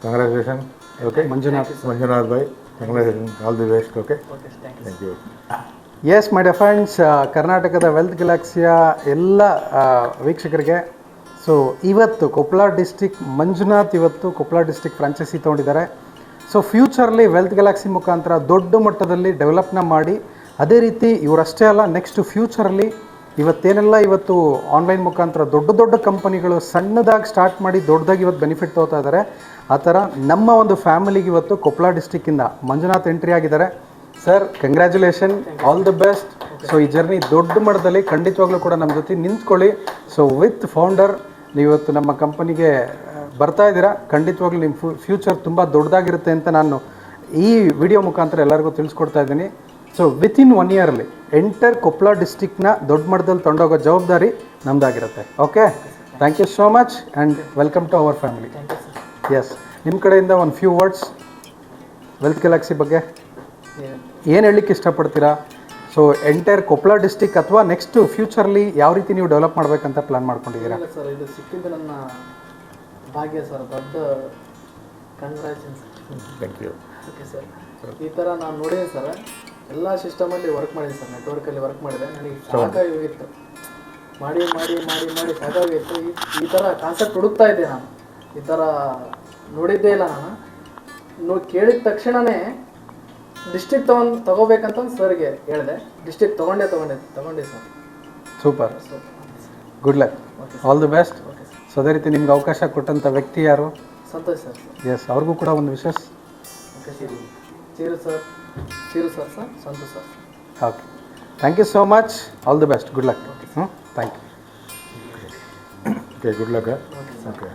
Congratulation. Okay Manjunath ಭಾಯ್, congratulation, all the best. Okay, thank you. Yes my dear friends, ಕರ್ನಾಟಕದ Wealth ಗ್ಯಾಲಕ್ಸಿಯ ಎಲ್ಲ ವೀಕ್ಷಕರಿಗೆ, ಸೊ ಇವತ್ತು ಕೊಪ್ಪಳ ಡಿಸ್ಟಿಕ್ ಮಂಜುನಾಥ್ ಇವತ್ತು ಕೊಪ್ಪಳ ಡಿಸ್ಟಿಕ್ ಫ್ರಾಂಚೈಸಿ ತೊಗೊಂಡಿದ್ದಾರೆ. ಸೊ ಫ್ಯೂಚರ್ಲಿ ವೆಲ್ತ್ ಗ್ಯಾಲಕ್ಸಿ ಮುಖಾಂತರ ದೊಡ್ಡ ಮಟ್ಟದಲ್ಲಿ ಡೆವಲಪ್ನ ಮಾಡಿ, ಅದೇ ರೀತಿ ಇವರಷ್ಟೇ ಅಲ್ಲ, ನೆಕ್ಸ್ಟ್ ಫ್ಯೂಚರಲ್ಲಿ ಇವತ್ತು ಆನ್ಲೈನ್ ಮುಖಾಂತರ ದೊಡ್ಡ ದೊಡ್ಡ ಕಂಪನಿಗಳು ಸಣ್ಣದಾಗಿ ಸ್ಟಾರ್ಟ್ ಮಾಡಿ ದೊಡ್ಡದಾಗಿ ಇವತ್ತು ಬೆನಿಫಿಟ್ ತೊಗೋತಾ ಇದ್ದಾರೆ. ಆ ಥರ ನಮ್ಮ ಒಂದು ಫ್ಯಾಮಿಲಿಗೆ ಇವತ್ತು ಕೊಪ್ಪಳ ಡಿಸ್ಟಿಕ್ಕಿಂದ ಮಂಜುನಾಥ್ ಎಂಟ್ರಿ ಆಗಿದ್ದಾರೆ. Sir, congratulation, all the best. So ಈ ಜರ್ನಿ ದೊಡ್ಡ ಮಟ್ಟದಲ್ಲಿ ಖಂಡಿತವಾಗ್ಲೂ ಕೂಡ ನಮ್ಮ ಜೊತೆ ನಿಂತ್ಕೊಳ್ಳಿ. ಸೊ ವಿತ್ ಫೌಂಡರ್ ನೀವತ್ತು ನಮ್ಮ ಕಂಪನಿಗೆ ಬರ್ತಾ ಇದ್ದೀರಾ. ಖಂಡಿತವಾಗ್ಲೂ ನಿಮ್ಮ ಫ್ಯೂಚರ್ ತುಂಬ ದೊಡ್ಡದಾಗಿರುತ್ತೆ ಅಂತ ನಾನು ಈ ವಿಡಿಯೋ ಮುಖಾಂತರ ಎಲ್ಲರಿಗೂ ತಿಳಿಸ್ಕೊಡ್ತಾ ಇದ್ದೀನಿ. So within 1 yearly enter Koppal ಡಿಸ್ಟಿಕ್ನ ದೊಡ್ಡ ಮಟ್ಟದಲ್ಲಿ ತೊಗೊಂಡೋಗೋ ಜವಾಬ್ದಾರಿ ನಮ್ಮದಾಗಿರುತ್ತೆ. Okay, thank you so much and welcome to our family. Yes, ನಿಮ್ಮ ಕಡೆಯಿಂದ ಒಂದು ಫ್ಯೂ ವರ್ಡ್ಸ್ ವೆಲ್ತ್ ಗ್ಯಾಲಕ್ಸಿ ಬಗ್ಗೆ ಏನು ಹೇಳಲಿಕ್ಕೆ ಇಷ್ಟಪಡ್ತೀರಾ? ಸೊ ಎಂಟೈರ್ ಕೊಪ್ಪಳ ಡಿಸ್ಟಿಕ್ ಅಥವಾ ನೆಕ್ಸ್ಟ್ ಫ್ಯೂಚರ್ಲಿ ಯಾವ ರೀತಿ ನೀವು ಡೆವಲಪ್ ಮಾಡಬೇಕಂತ ಪ್ಲಾನ್ ಮಾಡ್ಕೊಂಡಿದ್ದೀರಾ? ಸರ್, ಇದು ಸಿಕ್ಕಿದ್ದು ನನ್ನ ಭಾಗ್ಯ ಸರ್, ದೊಡ್ಡ congratulations. Thank you. Okay sir, ಈ ಥರ ನಾನು ನೋಡಿದ್ದೀನಿ ಸರ್, ಎಲ್ಲ ಸಿಸ್ಟಮಲ್ಲಿ ವರ್ಕ್ ಮಾಡಿದ್ದೀನಿ ಸರ್, ನೆಟ್ವರ್ಕಲ್ಲಿ ವರ್ಕ್ ಮಾಡಿದೆ. ನನಗೆ ಸಾಕಾಗಿ ಹೋಗಿತ್ತು, ಮಾಡಿ ಮಾಡಿ ಮಾಡಿ ಮಾಡಿ ಸಾಕಾಗಿತ್ತು. ಈ ಥರ ಕಾನ್ಸೆಪ್ಟ್ ಹುಡುಕ್ತಾ ಇದ್ದೆ ನಾನು, ಈ ಥರ ನೋಡಿದ್ದೇ ಇಲ್ಲ ನಾನು. ಕೇಳಿದ ತಕ್ಷಣವೇ ಡಿಸ್ಟಿಕ್ ತಗೋಬೇಕಂತ ಸರ್ಗೆ ಹೇಳಿದೆ. ಡಿಸ್ಟಿಕ್ ತಗೊಂಡೆ sir. Super, good luck, all the best. So ಅದೇ ರೀತಿ ನಿಮ್ಗೆ ಅವಕಾಶ ಕೊಟ್ಟಂಥ ವ್ಯಕ್ತಿ ಯಾರು? ಸಂತೋಷ್ ಸರ್. ಎಸ್, ಅವ್ರಿಗೂ ಕೂಡ ಒಂದು ವಿಶೇಷ. ಓಕೆ ಸರ್, ಚೀರು sir Santosh sir. Okay, thank you so much, all the best, good luck. Thank you. Okay, good luck. Okay.